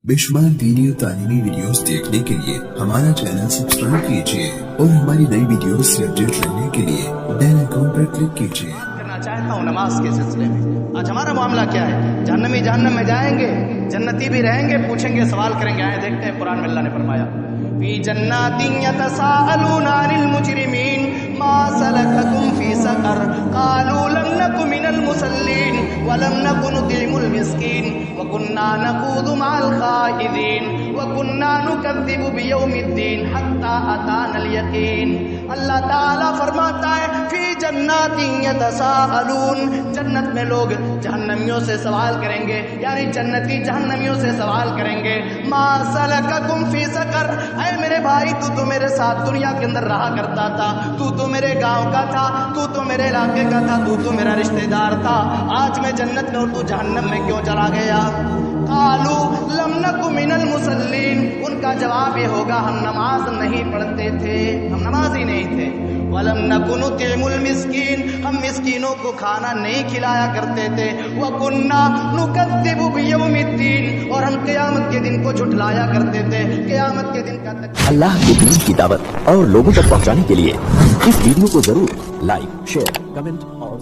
बेशुमार दीनी और तालीमी वीडियोस देखने के लिए हमारा चैनल सब्सक्राइब कीजिए और हमारी नई वीडियोस से अपडेट रहने के लिए बेल आइकन पर क्लिक कीजिए। करना चाहता हूँ नमाज के सिलसिले में। आज हमारा मामला क्या है? जहन्नमी जहन्नम में जाएंगे, जन्नती भी रहेंगे, पूछेंगे, सवाल करेंगे। आए देखते हैं कुरान में अल्लाह ने फरमाया, फी जन्नातिन यतसाअलूना अनिल मुजरिमीन मा सलककुम फी सकर कालू लम नकु मिनल मुसल्लीन व लम नकु नुतिमुल मिस्कीन व कुन्ना नखूदु मअल खाइदीन व कुन्ना नुकद्दिबु बियौमिद्दीन हत्ता अतानल यकीन। अल्लाह ताला फरमाता है, फी जन्नातिन यतसाअलून, जन्नत में लोग जहन्नमियों से सवाल करेंगे, यानी जन्नती जहन्नमियों से सवाल करेंगे, मा सलककुम फी सकर, ऐ मेरे भाई तू तो मेरे साथ दुनिया के अंदर रहा करता था, तू तो मेरे गांव का था, तू तो मेरे इलाके का था, तू तो मेरा रिश्तेदार था, आज मैं जन्नत में और तू जहन्नम में क्यों चला गया? कालू लम नकु मिनल मुसल्लीन, उनका जवाब ये होगा, हम नमाज नहीं पढ़ते थे, हम नमाज ही नहीं थे। वलम नकु नुतिमुल मिस्कीन, हम मिस्कीनों को खाना नहीं खिलाया करते थे। व कुन्ना नुकद्दिबु बियौमिद्दीन, और हम क़यामत के दिन को झुठलाया करते थे। क़यामत के दिन का अल्लाह के दीन की दावत और लोगों तक पहुंचाने के लिए इस वीडियो को जरूर लाइक, शेयर, कमेंट और